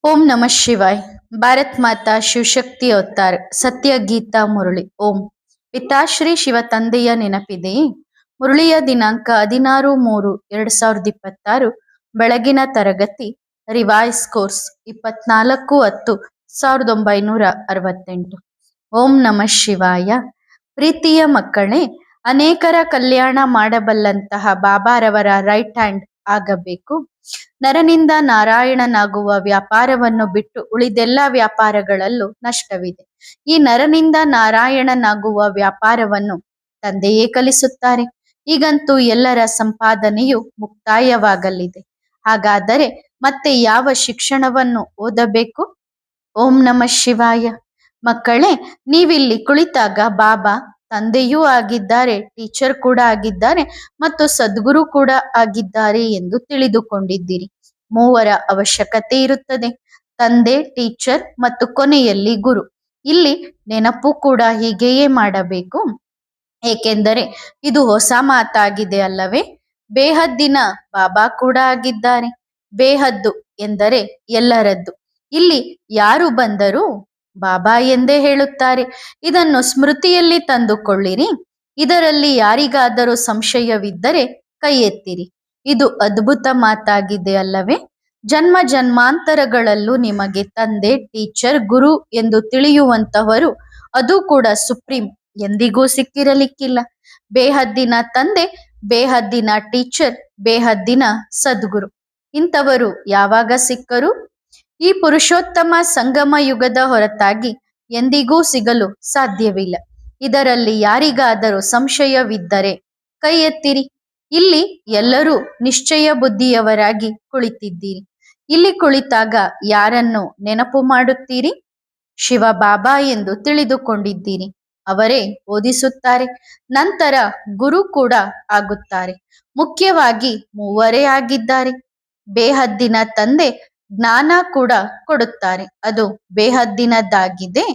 ಓಂ ನಮಃ ಶಿವಾಯ್. ಭಾರತ್ ಮಾತಾ ಶಿವಶಕ್ತಿ ಅವತಾರ್ ಸತ್ಯ ಗೀತಾ ಮುರಳಿ. ಓಂ. ಪಿತಾಶ್ರೀ ಶಿವ ತಂದೆಯ ನೆನಪಿದೆಯೇ? ಮುರಳಿಯ ದಿನಾಂಕ 16/3/2026. ಬೆಳಗಿನ ತರಗತಿ ರಿವೈಸ್ ಕೋರ್ಸ್ 24/10/1968. ಓಂ ನಮಃ ಶಿವಾಯ. ಪ್ರೀತಿಯ ಮಕ್ಕಳೇ, ಅನೇಕರ ಕಲ್ಯಾಣ ಮಾಡಬಲ್ಲಂತಹ ಬಾಬಾರವರ ರೈಟ್ ಹ್ಯಾಂಡ್ ಆಗಬೇಕು. ನರನಿಂದ ನಾರಾಯಣನಾಗುವ ವ್ಯಾಪಾರವನ್ನು ಬಿಟ್ಟು ಉಳಿದೆಲ್ಲ ವ್ಯಾಪಾರಗಳಲ್ಲೂ ನಷ್ಟವಿದೆ. ಈ ನರನಿಂದ ನಾರಾಯಣನಾಗುವ ವ್ಯಾಪಾರವನ್ನು ತಂದೆಯೇ ಕಲಿಸುತ್ತಾರೆ. ಈಗಂತೂ ಎಲ್ಲರ ಸಂಪಾದನೆಯು ಮುಕ್ತಾಯವಾಗಲಿದೆ. ಹಾಗಾದರೆ ಮತ್ತೆ ಯಾವ ಶಿಕ್ಷಣವನ್ನು ಓದಬೇಕು? ಓಂ ನಮಃ ಶಿವಾಯ. ಮಕ್ಕಳೇ, ನೀವಿಲ್ಲಿ ಕುಳಿತಾಗ ಬಾಬಾ ತಂದೆಯೂ ಆಗಿದ್ದಾರೆ, ಟೀಚರ್ ಕೂಡ ಆಗಿದ್ದಾರೆ ಮತ್ತು ಸದ್ಗುರು ಕೂಡ ಆಗಿದ್ದಾರೆ ಎಂದು ತಿಳಿದುಕೊಂಡಿದ್ದೀರಿ. ಮೂವರ ಅವಶ್ಯಕತೆ ಇರುತ್ತದೆ: ತಂದೆ, ಟೀಚರ್ ಮತ್ತು ಕೊನೆಯಲ್ಲಿ ಗುರು. ಇಲ್ಲಿ ನೆನಪು ಕೂಡ ಹೀಗೆಯೇ ಮಾಡಬೇಕು, ಏಕೆಂದರೆ ಇದು ಹೊಸ ಮಾತಾಗಿದೆ ಅಲ್ಲವೇ? ಬೇಹದ್ದಿನ ಬಾಬಾ ಕೂಡ ಆಗಿದ್ದಾರೆ. ಬೇಹದ್ದು ಎಂದರೆ ಎಲ್ಲರದ್ದು. ಇಲ್ಲಿ ಯಾರು ಬಂದರೂ ಬಾಬಾ ಎಂದೇ ಹೇಳುತ್ತಾರೆ. ಇದನ್ನು ಸ್ಮೃತಿಯಲ್ಲಿ ತಂದುಕೊಳ್ಳಿರಿ. ಇದರಲ್ಲಿ ಯಾರಿಗಾದರೂ ಸಂಶಯವಿದ್ದರೆ ಕೈ ಎತ್ತಿರಿ. ಇದು ಅದ್ಭುತ ಮಾತಾಗಿದೆ ಅಲ್ಲವೇ? ಜನ್ಮ ಜನ್ಮಾಂತರಗಳಲ್ಲೂ ನಿಮಗೆ ತಂದೆ, ಟೀಚರ್, ಗುರು ಎಂದು ತಿಳಿಯುವಂತಹವರು, ಅದು ಕೂಡ ಸುಪ್ರೀಂ, ಎಂದಿಗೂ ಸಿಕ್ಕಿರಲಿಕ್ಕಿಲ್ಲ. ಬೇಹದ್ದಿನ ತಂದೆ, ಬೇಹದ್ದಿನ ಟೀಚರ್, ಬೇಹದ್ದಿನ ಸದ್ಗುರು ಇಂಥವರು ಯಾವಾಗ ಸಿಕ್ಕರು? ಈ ಪುರುಷೋತ್ತಮ ಸಂಗಮ ಯುಗದ ಹೊರತಾಗಿ ಎಂದಿಗೂ ಸಿಗಲು ಸಾಧ್ಯವಿಲ್ಲ. ಇದರಲ್ಲಿ ಯಾರಿಗಾದರೂ ಸಂಶಯವಿದ್ದರೆ ಕೈ ಎತ್ತಿರಿ. ಇಲ್ಲಿ ಎಲ್ಲರೂ ನಿಶ್ಚಯ ಬುದ್ಧಿಯವರಾಗಿ ಕುಳಿತಿದ್ದೀರಿ. ಇಲ್ಲಿ ಕುಳಿತಾಗ ಯಾರನ್ನು ನೆನಪು ಮಾಡುತ್ತೀರಿ? ಶಿವ ಬಾಬಾ ಎಂದು ತಿಳಿದುಕೊಂಡಿದ್ದೀರಿ. ಅವರೇ ಓದಿಸುತ್ತಾರೆ. ನಂತರ ಗುರು ಕೂಡ ಆಗುತ್ತಾರೆ. ಮುಖ್ಯವಾಗಿ ಮೂವರೇ ಆಗಿದ್ದಾರೆ. ಬೇಹದ್ದಿನ ತಂದೆ ಜ್ಞಾನ ಕೂಡ ಕೊಡುತ್ತಾರೆ. ಅದು ಬೇಹದ್ದಿನದಾಗಿದೆ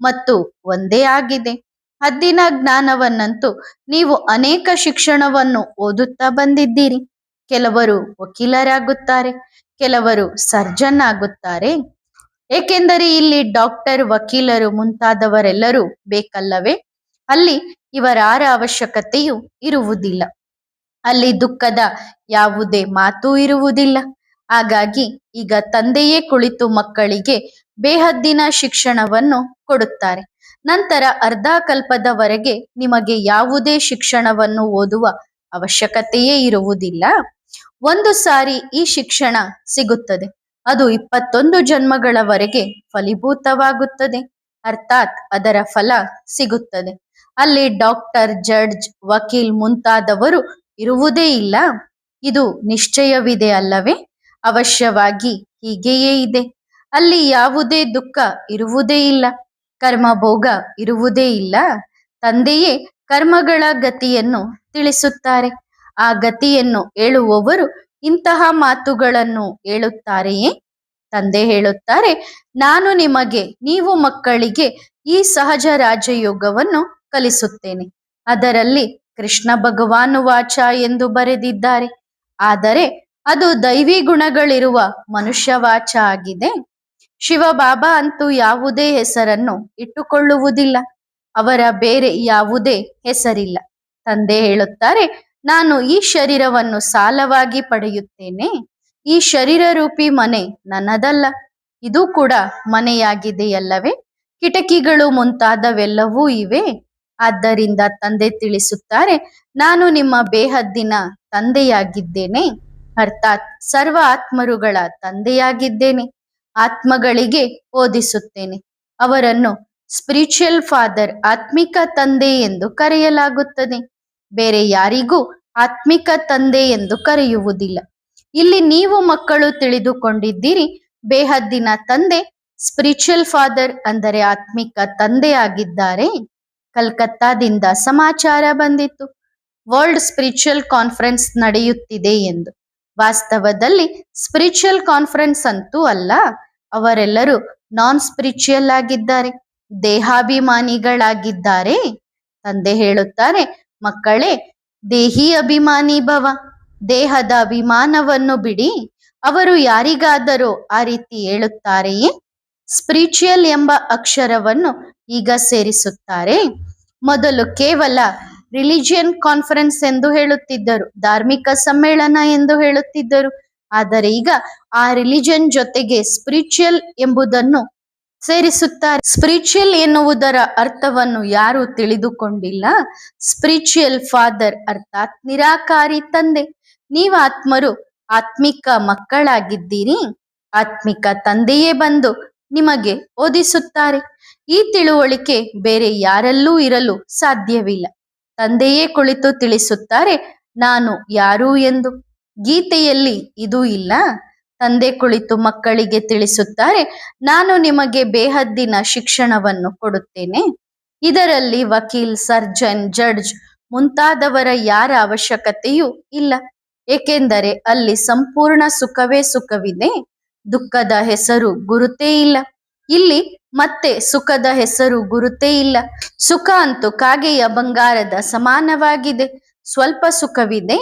ಮತ್ತು ಒಂದೇ ಆಗಿದೆ. ಹದ್ದಿನ ಜ್ಞಾನವನ್ನಂತೂ ನೀವು ಅನೇಕ ಶಿಕ್ಷಣವನ್ನು ಓದುತ್ತಾ ಬಂದಿದ್ದೀರಿ. ಕೆಲವರು ವಕೀಲರಾಗುತ್ತಾರೆ, ಕೆಲವರು ಸರ್ಜನ್ ಆಗುತ್ತಾರೆ. ಏಕೆಂದರೆ ಇಲ್ಲಿ ಡಾಕ್ಟರ್, ವಕೀಲರು ಮುಂತಾದವರೆಲ್ಲರೂ ಬೇಕಲ್ಲವೇ? ಅಲ್ಲಿ ಇವರಾರ ಅವಶ್ಯಕತೆಯೂ ಇರುವುದಿಲ್ಲ. ಅಲ್ಲಿ ದುಃಖದ ಯಾವುದೇ ಮಾತೂ ಇರುವುದಿಲ್ಲ. ಹಾಗಾಗಿ ಈಗ ತಂದೆಯೇ ಕುಳಿತು ಮಕ್ಕಳಿಗೆ ಬೇಹದ್ದಿನ ಶಿಕ್ಷಣವನ್ನು ಕೊಡುತ್ತಾರೆ. ನಂತರ ಅರ್ಧ ಕಲ್ಪದವರೆಗೆ ನಿಮಗೆ ಯಾವುದೇ ಶಿಕ್ಷಣವನ್ನು ಓದುವ ಅವಶ್ಯಕತೆಯೇ ಇರುವುದಿಲ್ಲ. ಒಂದು ಸಾರಿ ಈ ಶಿಕ್ಷಣ ಸಿಗುತ್ತದೆ, ಅದು 21 ಜನ್ಮಗಳವರೆಗೆ ಫಲೀಭೂತವಾಗುತ್ತದೆ. ಅರ್ಥಾತ್ ಅದರ ಫಲ ಸಿಗುತ್ತದೆ. ಅಲ್ಲಿ ಡಾಕ್ಟರ್, ಜಡ್ಜ್, ವಕೀಲ್ ಮುಂತಾದವರು ಇರುವುದೇ ಇಲ್ಲ. ಇದು ನಿಶ್ಚಯವಿದೆ ಅಲ್ಲವೇ? ಅವಶ್ಯವಾಗಿ ಹೀಗೆಯೇ ಇದೆ. ಅಲ್ಲಿ ಯಾವುದೇ ದುಃಖ ಇರುವುದೇ ಇಲ್ಲ, ಕರ್ಮಭೋಗ ಇರುವುದೇ ಇಲ್ಲ. ತಂದೆಯೇ ಕರ್ಮಗಳ ಗತಿಯನ್ನು ತಿಳಿಸುತ್ತಾರೆ. ಆ ಗತಿಯನ್ನು ಹೇಳುವವರು ಇಂತಹ ಮಾತುಗಳನ್ನು ಹೇಳುತ್ತಾರೆಯೇ? ತಂದೆ ಹೇಳುತ್ತಾರೆ, ನಾನು ನಿಮಗೆ, ನೀವು ಮಕ್ಕಳಿಗೆ ಈ ಸಹಜ ರಾಜಯೋಗವನ್ನು ಕಲಿಸುತ್ತೇನೆ. ಅದರಲ್ಲಿ ಕೃಷ್ಣ ಭಗವಾನು ವಾಚ ಎಂದು ಬರೆದಿದ್ದಾರೆ. ಆದರೆ ಅದು ದೈವಿ ಗುಣಗಳಿರುವ ಮನುಷ್ಯ ವಾಚ ಆಗಿದೆ. ಶಿವ ಬಾಬಾ ಅಂತೂ ಯಾವುದೇ ಹೆಸರನ್ನು ಇಟ್ಟುಕೊಳ್ಳುವುದಿಲ್ಲ. ಅವರ ಬೇರೆ ಯಾವುದೇ ಹೆಸರಿಲ್ಲ. ತಂದೆ ಹೇಳುತ್ತಾರೆ, ನಾನು ಈ ಶರೀರವನ್ನು ಸಾಲವಾಗಿ ಪಡೆಯುತ್ತೇನೆ. ಈ ಶರೀರ ರೂಪಿ ಮನೆ ನನ್ನದಲ್ಲ, ಇದು ಕೂಡ ಮನೆಯಾಗಿದೆಯಲ್ಲವೇ? ಕಿಟಕಿಗಳು ಮುಂತಾದವೆಲ್ಲವೂ ಇವೆ. ಆದ್ದರಿಂದ ತಂದೆ ತಿಳಿಸುತ್ತಾರೆ, ನಾನು ನಿಮ್ಮ ಬೇಹದ್ದಿನ ತಂದೆಯಾಗಿದ್ದೇನೆ. ಅರ್ಥಾತ್ ಸರ್ವ ಆತ್ಮರುಗಳ ತಂದೆಯಾಗಿದ್ದೇನೆ. ಆತ್ಮಗಳಿಗೆ ಓದಿಸುತ್ತೇನೆ. ಅವರನ್ನು ಸ್ಪಿರಿಚುವಲ್ ಫಾದರ್, ಆತ್ಮಿಕ ತಂದೆ ಎಂದು ಕರೆಯಲಾಗುತ್ತದೆ. ಬೇರೆ ಯಾರಿಗೂ ಆತ್ಮಿಕ ತಂದೆ ಎಂದು ಕರೆಯುವುದಿಲ್ಲ. ಇಲ್ಲಿ ನೀವು ಮಕ್ಕಳು ತಿಳಿದುಕೊಂಡಿದ್ದೀರಿ, ಬೇಹದ್ದಿನ ತಂದೆ ಸ್ಪಿರಿಚುವಲ್ ಫಾದರ್ ಅಂದರೆ ಆತ್ಮಿಕ ತಂದೆ ಆಗಿದ್ದಾರೆ. ಕಲ್ಕತ್ತಾದಿಂದ ಸಮಾಚಾರ ಬಂದಿತ್ತು, ವರ್ಲ್ಡ್ ಸ್ಪಿರಿಚುವಲ್ ಕಾನ್ಫರೆನ್ಸ್ ನಡೆಯುತ್ತಿದೆ ಎಂದು. ವಾಸ್ತವದಲ್ಲಿ ಸ್ಪಿರಿಚುವಲ್ ಕಾನ್ಫರೆನ್ಸ್ ಅಂತೂ ಅಲ್ಲ. ಅವರೆಲ್ಲರೂ ನಾನ್ ಸ್ಪಿರಿಚುವಲ್ ಆಗಿದ್ದಾರೆ, ದೇಹಾಭಿಮಾನಿಗಳಾಗಿದ್ದಾರೆ. ತಂದೆ ಹೇಳುತ್ತಾರೆ, ಮಕ್ಕಳೇ, ದೇಹಿ ಅಭಿಮಾನಿ ಭವ. ದೇಹದ ಅಭಿಮಾನವನ್ನು ಬಿಡಿ, ಅವರು ಯಾರಿಗಾದರೂ ಆ ರೀತಿ ಹೇಳುತ್ತಾರೆಯೇ? ಸ್ಪಿರಿಚುಯಲ್ ಎಂಬ ಅಕ್ಷರವನ್ನು ಈಗ ಸೇರಿಸುತ್ತಾರೆ. ಮೊದಲು ಕೇವಲ ರಿಲಿಜಿಯನ್ ಕಾನ್ಫರೆನ್ಸ್ ಎಂದು ಹೇಳುತ್ತಿದ್ದರು, ಧಾರ್ಮಿಕ ಸಮ್ಮೇಳನ ಎಂದು ಹೇಳುತ್ತಿದ್ದರು. ಆದರೆ ಈಗ ಆ ರಿಲಿಜನ್ ಜೊತೆಗೆ ಸ್ಪಿರಿಚುಯಲ್ ಎಂಬುದನ್ನು ಸೇರಿಸುತ್ತಾರೆ. ಸ್ಪಿರಿಚುಯಲ್ ಎನ್ನುವುದರ ಅರ್ಥವನ್ನು ಯಾರು ತಿಳಿದುಕೊಂಡಿಲ್ಲ. ಸ್ಪಿರಿಚುಯಲ್ ಫಾದರ್ ಅರ್ಥಾತ್ ನಿರಾಕಾರಿ ತಂದೆ. ನೀವಾತ್ಮರು ಆತ್ಮಿಕ ಮಕ್ಕಳಾಗಿದ್ದೀರಿ. ಆತ್ಮಿಕ ತಂದೆಯೇ ಬಂದು ನಿಮಗೆ ಓದಿಸುತ್ತಾರೆ. ಈ ತಿಳುವಳಿಕೆ ಬೇರೆ ಯಾರಲ್ಲೂ ಇರಲು ಸಾಧ್ಯವಿಲ್ಲ. ತಂದೆಯೇ ಕುಳಿತು ತಿಳಿಸುತ್ತಾರೆ ನಾನು ಯಾರು ಎಂದು. ಗೀತೆಯಲ್ಲಿ ಇದು ಇಲ್ಲ. ತಂದೆ ಕುಳಿತು ಮಕ್ಕಳಿಗೆ ತಿಳಿಸುತ್ತಾರೆ ನಾನು ನಿಮಗೆ ಬೇಹದ್ದಿನ ಶಿಕ್ಷಣವನ್ನು ಕೊಡುತ್ತೇನೆ. ಇದರಲ್ಲಿ ವಕೀಲ್, ಸರ್ಜನ್, ಜಡ್ಜ್ ಮುಂತಾದವರ ಯಾರ ಅವಶ್ಯಕತೆಯೂ ಇಲ್ಲ. ಏಕೆಂದರೆ ಅಲ್ಲಿ ಸಂಪೂರ್ಣ ಸುಖವೇ ಸುಖವಿದೆ. ದುಃಖದ ಹೆಸರು ಗುರುತೇ ಇಲ್ಲ. ಇಲ್ಲಿ ಮತ್ತೆ ಸುಖದ ಹೆಸರು ಗುರುತೇ ಇಲ್ಲ. ಸುಖ ಅಂತೂ ಕಾಗೆಯ ಬಂಗಾರದ ಸಮಾನವಾಗಿದೆ. ಸ್ವಲ್ಪ ಸುಖವಿದೆ.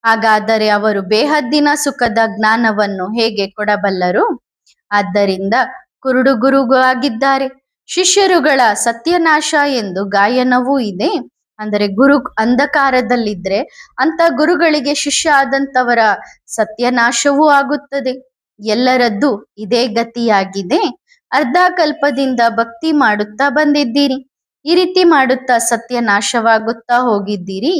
ಹಾಗಾದರೆ ಅವರು ಬೇಹದ್ದಿನ ಸುಖದ ಜ್ಞಾನವನ್ನು ಹೇಗೆ ಕೊಡಬಲ್ಲರು? ಆದ್ದರಿಂದ ಕುರುಡು ಗುರುವಾಗಿದ್ದಾರೆ. ಶಿಷ್ಯರುಗಳ ಸತ್ಯನಾಶ ಎಂದು ಗಾಯನವೂ ಇದೆ. ಅಂದರೆ ಗುರು ಅಂಧಕಾರದಲ್ಲಿದ್ರೆ ಅಂತ ಗುರುಗಳಿಗೆ ಶಿಷ್ಯ ಆದಂತವರ ಸತ್ಯನಾಶವೂ ಆಗುತ್ತದೆ. ಎಲ್ಲರದ್ದು ಇದೇ ಗತಿಯಾಗಿದೆ. ಅರ್ಧ ಕಲ್ಪದಿಂದ ಭಕ್ತಿ ಮಾಡುತ್ತಾ ಬಂದಿದ್ದೀರಿ. ಈ ರೀತಿ ಮಾಡುತ್ತಾ ಸತ್ಯನಾಶವಾಗುತ್ತಾ ಹೋಗಿದ್ದೀರಿ.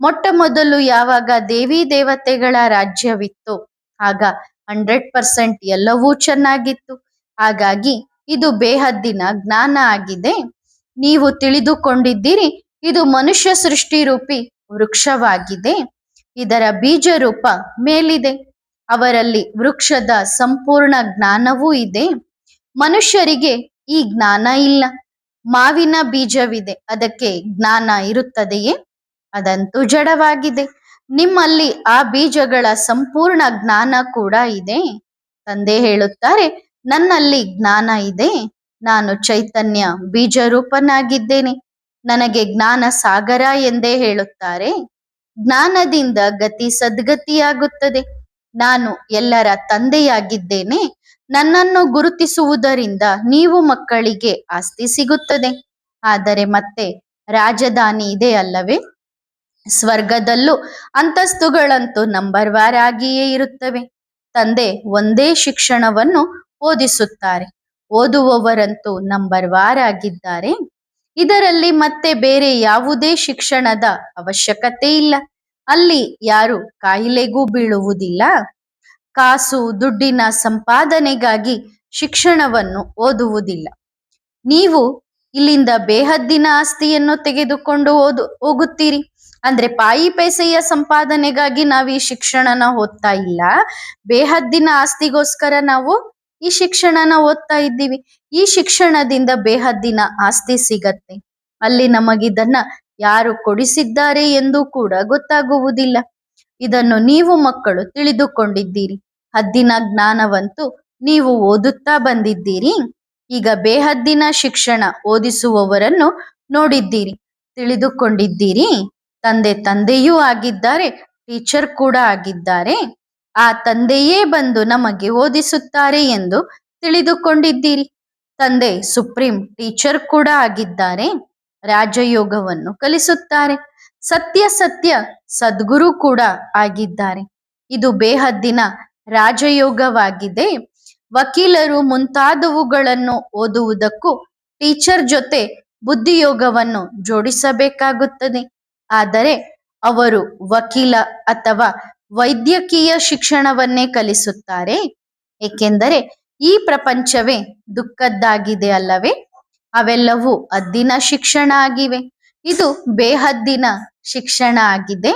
ಮೊಟ್ಟ ಮೊದಲು ಯಾವಾಗ ದೇವಿ ದೇವತೆಗಳ ರಾಜ್ಯವಿತ್ತು ಆಗ 100% ಎಲ್ಲವೂ ಚೆನ್ನಾಗಿತ್ತು. ಹಾಗಾಗಿ ಇದು ಬೇಹದ್ದಿನ ಜ್ಞಾನ ಆಗಿದೆ. ನೀವು ತಿಳಿದುಕೊಂಡಿದ್ದೀರಿ ಇದು ಮನುಷ್ಯ ಸೃಷ್ಟಿ ರೂಪಿ ವೃಕ್ಷವಾಗಿದೆ. ಇದರ ಬೀಜ ರೂಪ ಮೇಲಿದೆ. ಅವರಲ್ಲಿ ವೃಕ್ಷದ ಸಂಪೂರ್ಣ ಜ್ಞಾನವೂ ಇದೆ. ಮನುಷ್ಯರಿಗೆ ಈ ಜ್ಞಾನ ಇಲ್ಲ. ಮಾವಿನ ಬೀಜವಿದೆ, ಅದಕ್ಕೆ ಜ್ಞಾನ ಇರುತ್ತದೆಯೇ? ಅದಂತೂ ಜಡವಾಗಿದೆ. ನಿಮ್ಮಲ್ಲಿ ಆ ಬೀಜಗಳ ಸಂಪೂರ್ಣ ಜ್ಞಾನ ಕೂಡ ಇದೆ. ತಂದೆ ಹೇಳುತ್ತಾರೆ ನನ್ನಲ್ಲಿ ಜ್ಞಾನ ಇದೆ. ನಾನು ಚೈತನ್ಯ ಬೀಜ ರೂಪನಾಗಿದ್ದೇನೆ. ನನಗೆ ಜ್ಞಾನ ಸಾಗರ ಎಂದೇ ಹೇಳುತ್ತಾರೆ. ಜ್ಞಾನದಿಂದ ಗತಿ ಸದ್ಗತಿಯಾಗುತ್ತದೆ. ನಾನು ಎಲ್ಲರ ತಂದೆಯಾಗಿದ್ದೇನೆ. ನನ್ನನ್ನು ಗುರುತಿಸುವುದರಿಂದ ನೀವು ಮಕ್ಕಳಿಗೆ ಆಸ್ತಿ ಸಿಗುತ್ತದೆ. ಆದರೆ ಮತ್ತೆ ರಾಜಧಾನಿ ಇದೆ ಅಲ್ಲವೇ? ಸ್ವರ್ಗದಲ್ಲೂ ಅಂತಸ್ತುಗಳಂತೂ ನಂಬರ್ ವಾರ್ ಆಗಿಯೇ ಇರುತ್ತವೆ. ತಂದೆ ಒಂದೇ ಶಿಕ್ಷಣವನ್ನು ಓದಿಸುತ್ತಾರೆ. ಓದುವವರಂತೂ ನಂಬರ್ ವಾರ್ ಆಗಿದ್ದಾರೆ. ಇದರಲ್ಲಿ ಮತ್ತೆ ಬೇರೆ ಯಾವುದೇ ಶಿಕ್ಷಣದ ಅವಶ್ಯಕತೆ ಇಲ್ಲ. ಅಲ್ಲಿ ಯಾರು ಕಾಯಿಲೆಗೂ ಬೀಳುವುದಿಲ್ಲ. ಕಾಸು ದುಡ್ಡಿನ ಸಂಪಾದನೆಗಾಗಿ ಶಿಕ್ಷಣವನ್ನು ಓದುವುದಿಲ್ಲ. ನೀವು ಇಲ್ಲಿಂದ ಬೇಹದ್ದಿನ ಆಸ್ತಿಯನ್ನು ತೆಗೆದುಕೊಂಡು ಹೋಗುತ್ತೀರಿ. ಅಂದ್ರೆ ಪಾಯಿ ಪೈಸೆಯ ಸಂಪಾದನೆಗಾಗಿ ನಾವು ಈ ಶಿಕ್ಷಣನ ಓದ್ತಾ ಇಲ್ಲ. ಬೇಹದ್ದಿನ ಆಸ್ತಿಗೋಸ್ಕರ ನಾವು ಈ ಶಿಕ್ಷಣನ ಓದ್ತಾ ಇದ್ದೀವಿ. ಈ ಶಿಕ್ಷಣದಿಂದ ಬೇಹದ್ದಿನ ಆಸ್ತಿ ಸಿಗತ್ತೆ. ಅಲ್ಲಿ ನಮಗಿದನ್ನ ಯಾರು ಕೊಡಿಸಿದ್ದಾರೆ ಎಂದು ಕೂಡ ಗೊತ್ತಾಗುವುದಿಲ್ಲ. ಇದನ್ನು ನೀವು ಮಕ್ಕಳು ತಿಳಿದುಕೊಂಡಿದ್ದೀರಿ. ಹದ್ದಿನ ಜ್ಞಾನವಂತೂ ನೀವು ಓದುತ್ತಾ ಬಂದಿದ್ದೀರಿ. ಈಗ ಬೇಹದ್ದಿನ ಶಿಕ್ಷಣ ಓದಿಸುವವರನ್ನು ನೋಡಿದ್ದೀರಿ, ತಿಳಿದುಕೊಂಡಿದ್ದೀರಿ. ತಂದೆಯೂ ಆಗಿದ್ದಾರೆ, ಟೀಚರ್ ಕೂಡ ಆಗಿದ್ದಾರೆ. ಆ ತಂದೆಯೇ ಬಂದು ನಮಗೆ ಓದಿಸುತ್ತಾರೆ ಎಂದು ತಿಳಿದುಕೊಂಡಿದ್ದೀರಿ. ತಂದೆ ಸುಪ್ರೀಂ ಟೀಚರ್ ಕೂಡ ಆಗಿದ್ದಾರೆ. ರಾಜಯೋಗವನ್ನು ಕಲಿಸುತ್ತಾರೆ. ಸತ್ಯ ಸದ್ಗುರು ಕೂಡ ಆಗಿದ್ದಾರೆ. ಇದು ಬೇಹದ್ದಿನ ರಾಜಯೋಗವಾಗಿದೆ. ವಕೀಲರು ಮುಂತಾದವುಗಳನ್ನು ಓದುವುದಕ್ಕೂ ಟೀಚರ್ ಜೊತೆ ಬುದ್ಧಿಯೋಗವನ್ನು ಜೋಡಿಸಬೇಕಾಗುತ್ತದೆ. ಆದರೆ ಅವರು ವಕೀಲ ಅಥವಾ ವೈದ್ಯಕೀಯ ಶಿಕ್ಷಣವನ್ನೇ ಕಲಿಸುತ್ತಾರೆ. ಏಕೆಂದರೆ ಈ ಪ್ರಪಂಚವೇ ದುಃಖದ್ದಾಗಿದೆ ಅಲ್ಲವೇ? ಅವೆಲ್ಲವೂ ಹದ್ದಿನ ಶಿಕ್ಷಣ ಆಗಿವೆ. ಇದು ಬೇಹದ್ದಿನ ಶಿಕ್ಷಣ ಆಗಿದೆ.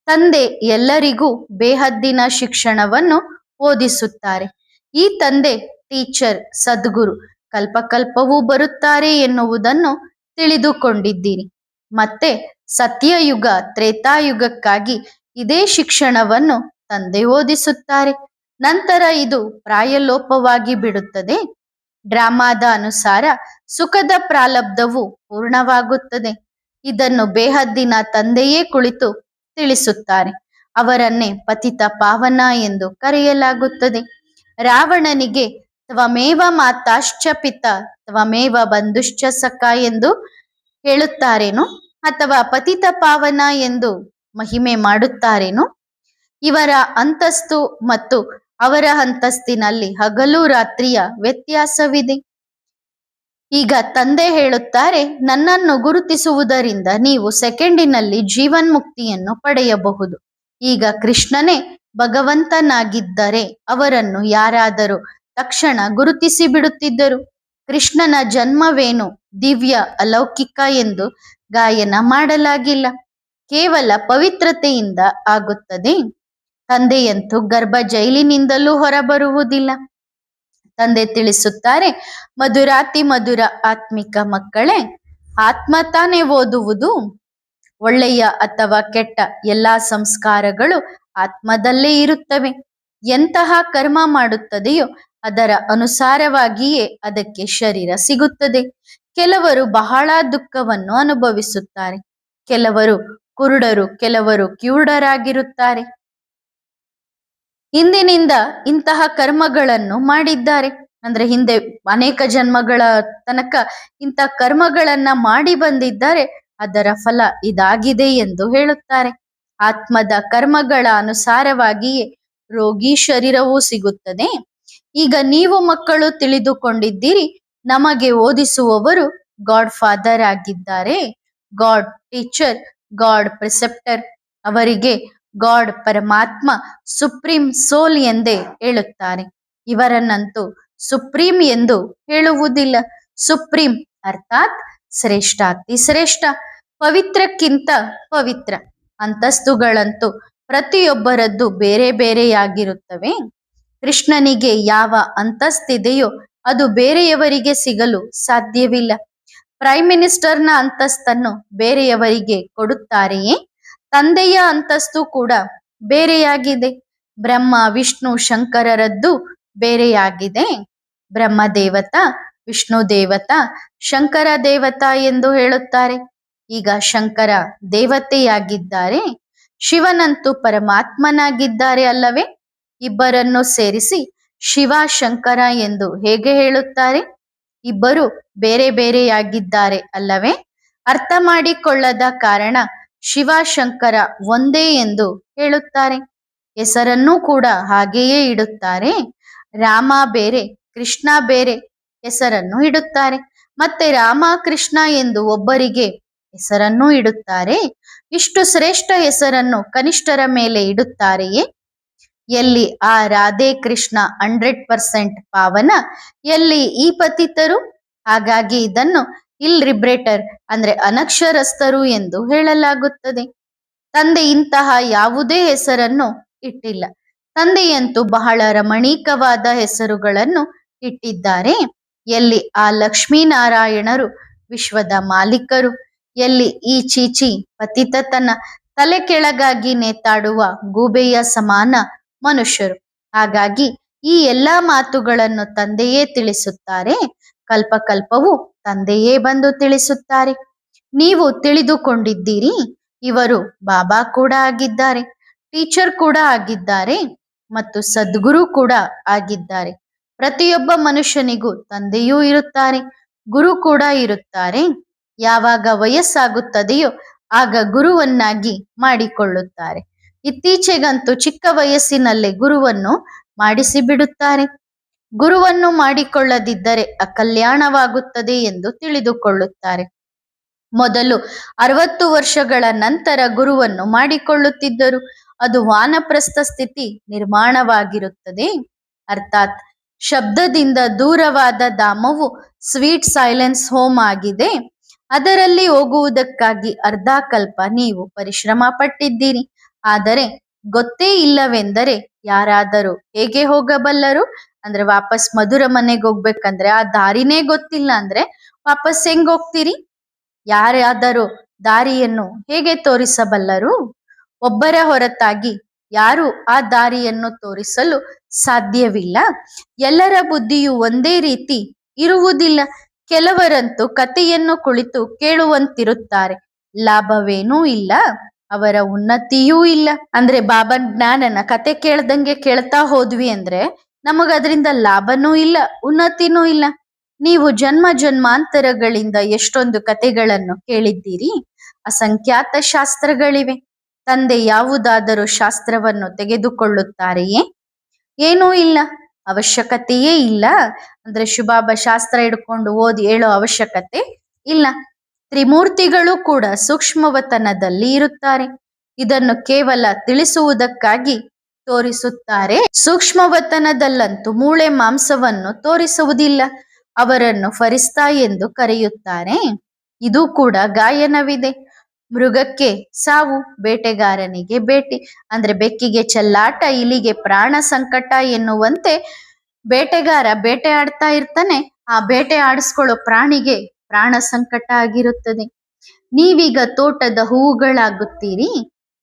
ತಂದೆ ಎಲ್ಲರಿಗೂ ಬೇಹದ್ದಿನ ಶಿಕ್ಷಣವನ್ನು ಓದಿಸುತ್ತಾರೆ. ಈ ತಂದೆ ಟೀಚರ್ ಸದ್ಗುರು ಕಲ್ಪಕಲ್ಪವೂ ಬರುತ್ತಾರೆ ಎನ್ನುವುದನ್ನು ತಿಳಿದುಕೊಂಡಿದ್ದೀರಿ. ಮತ್ತೆ ಸತ್ಯಯುಗ ತ್ರೇತಾಯುಗಕ್ಕಾಗಿ ಇದೇ ಶಿಕ್ಷಣವನ್ನು ತಂದೆ ಓದಿಸುತ್ತಾರೆ. ನಂತರ ಇದು ಪ್ರಾಯಲೋಪವಾಗಿ ಬಿಡುತ್ತದೆ. ಡ್ರಾಮಾದ ಅನುಸಾರ ಸುಖದ ಪ್ರಾರಬ್ಧವು ಪೂರ್ಣವಾಗುತ್ತದೆ. ಇದನ್ನು ಬೇಹದ್ದಿನ ತಂದೆಯೇ ಕುಳಿತು ತಿಳಿಸುತ್ತಾರೆ. ಅವರನ್ನೇ ಪತಿತ ಪಾವನ ಎಂದು ಕರೆಯಲಾಗುತ್ತದೆ. ರಾವಣನಿಗೆ ತ್ವಮೇವ ಮಾತಾಶ್ಚ ಪಿತ ತ್ವಮೇವ ಬಂಧುಶ್ಚ ಸಖ ಎಂದು ಹೇಳುತ್ತಾರೇನು, ಅಥವಾ ಪತಿತ ಪಾವನ ಎಂದು ಮಹಿಮೆ ಮಾಡುತ್ತಾರೇನು? ಇವರ ಅಂತಸ್ತು ಮತ್ತು ಅವರ ಅಂತಸ್ತಿನಲ್ಲಿ ಹಗಲು ರಾತ್ರಿಯ ವ್ಯತ್ಯಾಸವಿದೆ. ಈಗ ತಂದೆ ಹೇಳುತ್ತಾರೆ, ನನ್ನನ್ನು ಗುರುತಿಸುವುದರಿಂದ ನೀವು ಸೆಕೆಂಡಿನಲ್ಲಿ ಜೀವನ್ಮುಕ್ತಿಯನ್ನು ಪಡೆಯಬಹುದು. ಈಗ ಕೃಷ್ಣನೇ ಭಗವಂತನಾಗಿದ್ದರೆ ಅವರನ್ನು ಯಾರಾದರೂ ತಕ್ಷಣ ಗುರುತಿಸಿ ಬಿಡುತ್ತಿದ್ದರು. ಕೃಷ್ಣನ ಜನ್ಮವೇನು ದಿವ್ಯ ಅಲೌಕಿಕ ಎಂದು ಗಾಯನ ಮಾಡಲಾಗಿಲ್ಲ, ಕೇವಲ ಪವಿತ್ರತೆಯಿಂದ ಆಗುತ್ತದೆ. ತಂದೆಯಂತೂ ಗರ್ಭ ಜೈಲಿನಿಂದಲೂ ಹೊರಬರುವುದಿಲ್ಲ. ತಂದೆ ತಿಳಿಸುತ್ತಾರೆ, ಮಧುರಾತಿ ಮಧುರ ಆತ್ಮಿಕ ಮಕ್ಕಳೇ, ಆತ್ಮ ತಾನೇ ಓದುವುದು. ಒಳ್ಳೆಯ ಅಥವಾ ಕೆಟ್ಟ ಎಲ್ಲಾ ಸಂಸ್ಕಾರಗಳು ಆತ್ಮದಲ್ಲೇ ಇರುತ್ತವೆ. ಎಂತಹ ಕರ್ಮ ಮಾಡುತ್ತದೆಯೋ ಅದರ ಅನುಸಾರವಾಗಿಯೇ ಅದಕ್ಕೆ ಶರೀರ ಸಿಗುತ್ತದೆ. ಕೆಲವರು ಬಹಳ ದುಃಖವನ್ನು ಅನುಭವಿಸುತ್ತಾರೆ, ಕೆಲವರು ಕುರುಡರು, ಕೆಲವರು ಕಿವುಡರಾಗಿರುತ್ತಾರೆ. ಹಿಂದಿನಿಂದ ಇಂತಹ ಕರ್ಮಗಳನ್ನು ಮಾಡಿದ್ದಾರೆ, ಅಂದ್ರೆ ಹಿಂದೆ ಅನೇಕ ಜನ್ಮಗಳ ತನಕ ಇಂಥ ಕರ್ಮಗಳನ್ನ ಮಾಡಿ ಬಂದಿದ್ದಾರೆ, ಅದರ ಫಲ ಇದಾಗಿದೆ ಎಂದು ಹೇಳುತ್ತಾರೆ. ಆತ್ಮದ ಕರ್ಮಗಳ ಅನುಸಾರವಾಗಿಯೇ ರೋಗಿ ಶರೀರವೂ ಸಿಗುತ್ತದೆ. ಈಗ ನೀವು ಮಕ್ಕಳು ತಿಳಿದುಕೊಂಡಿದ್ದೀರಿ, ನಮಗೆ ಓದಿಸುವವರು ಗಾಡ್ ಫಾದರ್ ಆಗಿದ್ದಾರೆ, ಗಾಡ್ ಟೀಚರ್, ಗಾಡ್ ಪ್ರಿಸೆಪ್ಟರ್. ಅವರಿಗೆ ಗಾಡ್ ಪರಮಾತ್ಮ ಸುಪ್ರೀಂ ಸೋಲ್ ಎಂದೇ ಹೇಳುತ್ತಾರೆ. ಇವರನ್ನಂತೂ ಸುಪ್ರೀಂ ಎಂದು ಹೇಳುವುದಿಲ್ಲ. ಸುಪ್ರೀಂ ಅರ್ಥಾತ್ ಶ್ರೇಷ್ಠ, ಅತಿ ಶ್ರೇಷ್ಠ, ಪವಿತ್ರಕ್ಕಿಂತ ಪವಿತ್ರ. ಅಂತಸ್ತುಗಳಂತೂ ಪ್ರತಿಯೊಬ್ಬರದ್ದು ಬೇರೆ ಬೇರೆಯಾಗಿರುತ್ತವೆ. ಕೃಷ್ಣನಿಗೆ ಯಾವ ಅಂತಸ್ತಿದೆಯೋ ಅದು ಬೇರೆಯವರಿಗೆ ಸಿಗಲು ಸಾಧ್ಯವಿಲ್ಲ. ಪ್ರೈಮ್ ಮಿನಿಸ್ಟರ್ನ ಅಂತಸ್ತನ್ನು ಬೇರೆಯವರಿಗೆ ಕೊಡುತ್ತಾರೆಯೇ? ತಂದೆಯ ಅಂತಸ್ತು ಕೂಡ ಬೇರೆಯಾಗಿದೆ. ಬ್ರಹ್ಮ ವಿಷ್ಣು ಶಂಕರರದ್ದು ಬೇರೆಯಾಗಿದೆ. ಬ್ರಹ್ಮ ದೇವತಾ, ವಿಷ್ಣು ದೇವತಾ, ಶಂಕರ ದೇವತಾ ಎಂದು ಹೇಳುತ್ತಾರೆ. ಈಗ ಶಂಕರ ದೇವತೆಯಾಗಿದ್ದಾರೆ, ಶಿವನಂತೂ ಪರಮಾತ್ಮನಾಗಿದ್ದಾರೆ ಅಲ್ಲವೇ? ಇಬ್ಬರನ್ನು ಸೇರಿಸಿ ಶಿವ ಶಂಕರ ಎಂದು ಹೇಗೆ ಹೇಳುತ್ತಾರೆ? ಇಬ್ಬರು ಬೇರೆ ಬೇರೆಯಾಗಿದ್ದಾರೆ ಅಲ್ಲವೇ? ಅರ್ಥ ಮಾಡಿಕೊಳ್ಳದ ಕಾರಣ ಶಿವಶಂಕರ ಒಂದೇ ಎಂದು ಹೇಳುತ್ತಾರೆ. ಹೆಸರನ್ನೂ ಕೂಡ ಹಾಗೆಯೇ ಇಡುತ್ತಾರೆ. ರಾಮ ಬೇರೆ, ಕೃಷ್ಣ ಬೇರೆ ಹೆಸರನ್ನು ಇಡುತ್ತಾರೆ. ಮತ್ತೆ ರಾಮ ಕೃಷ್ಣ ಎಂದು ಒಬ್ಬರಿಗೆ ಹೆಸರನ್ನು ಇಡುತ್ತಾರೆ. ಇಷ್ಟು ಶ್ರೇಷ್ಠ ಹೆಸರನ್ನು ಕನಿಷ್ಠರ ಮೇಲೆ ಇಡುತ್ತಾರೆಯೇ? ಎಲ್ಲಿ ಆ ರಾಧೆ ಕೃಷ್ಣ 100% ಪಾವನ, ಎಲ್ಲಿ ಈ ಪತಿತರು? ಹಾಗಾಗಿ ಇದನ್ನು ಇಲ್ರಿಬ್ರೇಟರ್ ಅಂದ್ರೆ ಅನಕ್ಷರಸ್ಥರು ಎಂದು ಹೇಳಲಾಗುತ್ತದೆ. ತಂದೆ ಇಂತಹ ಯಾವುದೇ ಹೆಸರನ್ನು ಇಟ್ಟಿಲ್ಲ. ತಂದೆಯಂತೂ ಬಹಳ ರಮಣೀಕವಾದ ಹೆಸರುಗಳನ್ನು ಇಟ್ಟಿದ್ದಾರೆ. ಎಲ್ಲಿ ಆ ಲಕ್ಷ್ಮೀನಾರಾಯಣರು ವಿಶ್ವದ ಮಾಲೀಕರು, ಎಲ್ಲಿ ಈ ಚೀಚಿ ಪತಿತತನ ತಲೆ ಕೆಳಗಾಗಿ ನೇತಾಡುವ ಗೂಬೆಯ ಸಮಾನ ಮನುಷ್ಯರು. ಹಾಗಾಗಿ ಈ ಎಲ್ಲಾ ಮಾತುಗಳನ್ನು ತಂದೆಯೇ ತಿಳಿಸುತ್ತಾರೆ. ಕಲ್ಪಕಲ್ಪವೂ ತಂದೆಯೇ ಬಂದು ತಿಳಿಸುತ್ತಾರೆ. ನೀವು ತಿಳಿದುಕೊಂಡಿದ್ದೀರಿ, ಇವರು ಬಾಬಾ ಕೂಡ ಆಗಿದ್ದಾರೆ, ಟೀಚರ್ ಕೂಡ ಆಗಿದ್ದಾರೆ ಮತ್ತು ಸದ್ಗುರು ಕೂಡ ಆಗಿದ್ದಾರೆ. ಪ್ರತಿಯೊಬ್ಬ ಮನುಷ್ಯನಿಗೂ ತಂದೆಯೂ ಇರುತ್ತಾರೆ, ಗುರು ಕೂಡ ಇರುತ್ತಾರೆ. ಯಾವಾಗ ವಯಸ್ಸಾಗುತ್ತದೆಯೋ ಆಗ ಗುರುವನ್ನಾಗಿ ಮಾಡಿಕೊಳ್ಳುತ್ತಾರೆ. ಇತ್ತೀಚೆಗಂತೂ ಚಿಕ್ಕ ವಯಸ್ಸಿನಲ್ಲೇ ಗುರುವನ್ನು ಮಾಡಿಸಿಬಿಡುತ್ತಾರೆ. ಗುರುವನ್ನು ಮಾಡಿಕೊಳ್ಳದಿದ್ದರೆ ಅಕಲ್ಯಾಣವಾಗುತ್ತದೆ ಎಂದು ತಿಳಿದುಕೊಳ್ಳುತ್ತಾರೆ. ಮೊದಲು 60 ವರ್ಷಗಳ ನಂತರ ಗುರುವನ್ನು ಮಾಡಿಕೊಳ್ಳುತ್ತಿದ್ದರು. ಅದು ವಾನಪ್ರಸ್ಥ ಸ್ಥಿತಿ ನಿರ್ಮಾಣವಾಗಿರುತ್ತದೆ. ಅರ್ಥಾತ್ ಶಬ್ದದಿಂದ ದೂರವಾದ ಧಾಮವು ಸ್ವೀಟ್ ಸೈಲೆನ್ಸ್ ಹೋಮ್ ಆಗಿದೆ. ಅದರಲ್ಲಿ ಹೋಗುವುದಕ್ಕಾಗಿ ಅರ್ಧ ಕಲ್ಪ ನೀವು ಪರಿಶ್ರಮ ಪಟ್ಟಿದ್ದೀರಿ. ಆದರೆ ಗೊತ್ತೇ ಇಲ್ಲವೆಂದರೆ ಯಾರಾದರೂ ಹೇಗೆ ಹೋಗಬಲ್ಲರು? ಅಂದ್ರೆ ವಾಪಸ್ ಮಧುರ ಮನೆಗೆ ಹೋಗ್ಬೇಕಂದ್ರೆ ಆ ದಾರಿನೇ ಗೊತ್ತಿಲ್ಲ ಅಂದ್ರೆ ವಾಪಸ್ ಹೆಂಗ್ ಹೋಗ್ತೀರಿ? ಯಾರಾದರೂ ದಾರಿಯನ್ನು ಹೇಗೆ ತೋರಿಸಬಲ್ಲರು? ಒಬ್ಬರ ಹೊರತಾಗಿ ಯಾರು ಆ ದಾರಿಯನ್ನು ತೋರಿಸಲು ಸಾಧ್ಯವಿಲ್ಲ. ಎಲ್ಲರ ಬುದ್ಧಿಯು ಒಂದೇ ರೀತಿ ಇರುವುದಿಲ್ಲ. ಕೆಲವರಂತೂ ಕಥೆಯನ್ನು ಕುಳಿತು ಕೇಳುವಂತಿರುತ್ತಾರೆ, ಲಾಭವೇನೂ ಇಲ್ಲ. ಅವರ ಉನ್ನತಿಯೂ ಇಲ್ಲ. ಅಂದ್ರೆ ಬಾಬನ್ ಜ್ಞಾನನ ಕತೆ ಕೇಳ್ದಂಗೆ ಕೇಳ್ತಾ ಹೋದ್ವಿ ಅಂದ್ರೆ ನಮಗದ್ರಿಂದ ಲಾಭನೂ ಇಲ್ಲ, ಉನ್ನತಿನೂ ಇಲ್ಲ. ನೀವು ಜನ್ಮ ಜನ್ಮಾಂತರಗಳಿಂದ ಎಷ್ಟೊಂದು ಕತೆಗಳನ್ನು ಕೇಳಿದ್ದೀರಿ. ಅಸಂಖ್ಯಾತ ಶಾಸ್ತ್ರಗಳಿವೆ. ತಂದೆ ಯಾವುದಾದರೂ ಶಾಸ್ತ್ರವನ್ನು ತೆಗೆದುಕೊಳ್ಳುತ್ತಾರೆಯೇ? ಏನೂ ಇಲ್ಲ, ಅವಶ್ಯಕತೆಯೇ ಇಲ್ಲ. ಅಂದ್ರೆ ಶುಭಾಬ ಶಾಸ್ತ್ರ ಹಿಡ್ಕೊಂಡು ಓದಿ ಹೇಳೋ ಅವಶ್ಯಕತೆ ಇಲ್ಲ. ತ್ರಿಮೂರ್ತಿಗಳು ಕೂಡ ಸೂಕ್ಷ್ಮವತನದಲ್ಲಿ ಇರುತ್ತಾರೆ. ಇದನ್ನು ಕೇವಲ ತಿಳಿಸುವುದಕ್ಕಾಗಿ ತೋರಿಸುತ್ತಾರೆ. ಸೂಕ್ಷ್ಮವತನದಲ್ಲಂತೂ ಮೂಳೆ ಮಾಂಸವನ್ನು ತೋರಿಸುವುದಿಲ್ಲ. ಅವರನ್ನು ಫರಿಸ್ತಾ ಎಂದು ಕರೆಯುತ್ತಾರೆ. ಇದು ಕೂಡ ಗಾಯನವಿದೆ. ಮೃಗಕ್ಕೆ ಸಾವು, ಬೇಟೆಗಾರನಿಗೆ ಬೇಟೆ. ಅಂದ್ರೆ ಬೆಕ್ಕಿಗೆ ಚೆಲ್ಲಾಟ, ಇಲಿಗೆ ಪ್ರಾಣ ಸಂಕಟ ಎನ್ನುವಂತೆ ಬೇಟೆಗಾರ ಬೇಟೆ ಆಡ್ತಾ ಇರ್ತಾನೆ, ಆ ಬೇಟೆ ಆಡಿಸ್ಕೊಳ್ಳೋ ಪ್ರಾಣಿಗೆ ಪ್ರಾಣ ಸಂಕಟ ಆಗಿರುತ್ತದೆ. ನೀವೀಗ ತೋಟದ ಹೂವುಗಳಾಗುತ್ತೀರಿ,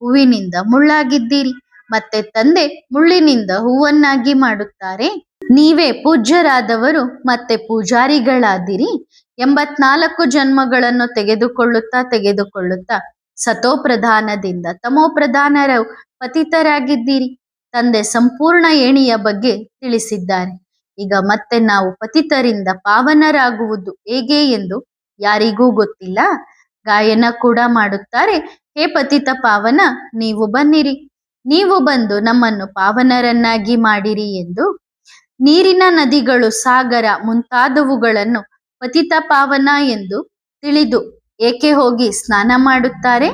ಹೂವಿನಿಂದ ಮುಳ್ಳಾಗಿದ್ದೀರಿ. ಮತ್ತೆ ತಂದೆ ಮುಳ್ಳಿನಿಂದ ಹೂವನ್ನಾಗಿ ಮಾಡುತ್ತಾರೆ. ನೀವೇ ಪೂಜ್ಯರಾದವರು ಮತ್ತೆ ಪೂಜಾರಿಗಳಾದಿರಿ. 84 ಜನ್ಮಗಳನ್ನು ತೆಗೆದುಕೊಳ್ಳುತ್ತಾ ಸತೋಪ್ರಧಾನದಿಂದ ತಮೋಪ್ರಧಾನರ ಪತಿತರಾಗಿದ್ದೀರಿ. ತಂದೆ ಸಂಪೂರ್ಣ ಏಣಿಯ ಬಗ್ಗೆ ತಿಳಿಸಿದ್ದಾರೆ. ಈಗ ಮತ್ತೆ ನಾವು ಪತಿತರಿಂದ ಪಾವನರಾಗುವುದು ಹೇಗೆ ಎಂದು ಯಾರಿಗೂ ಗೊತ್ತಿಲ್ಲ. ಗಾಯನ ಕೂಡ ಮಾಡುತ್ತಾರೆ. ಹೇ ಪತಿತ ಪಾವನ, ನೀವು ಬನ್ನಿರಿ, ನೀವು ಬಂದು ನಮ್ಮನ್ನು ಪಾವನರನ್ನಾಗಿ ಮಾಡಿರಿ ಎಂದು. ನೀರಿನ ನದಿಗಳು, ಸಾಗರ ಮುಂತಾದವುಗಳನ್ನು ಪತಿತ ಪಾವನ ಎಂದು ತಿಳಿದು ಏಕೆ ಹೋಗಿ ಸ್ನಾನ ಮಾಡುತ್ತಾರೆ?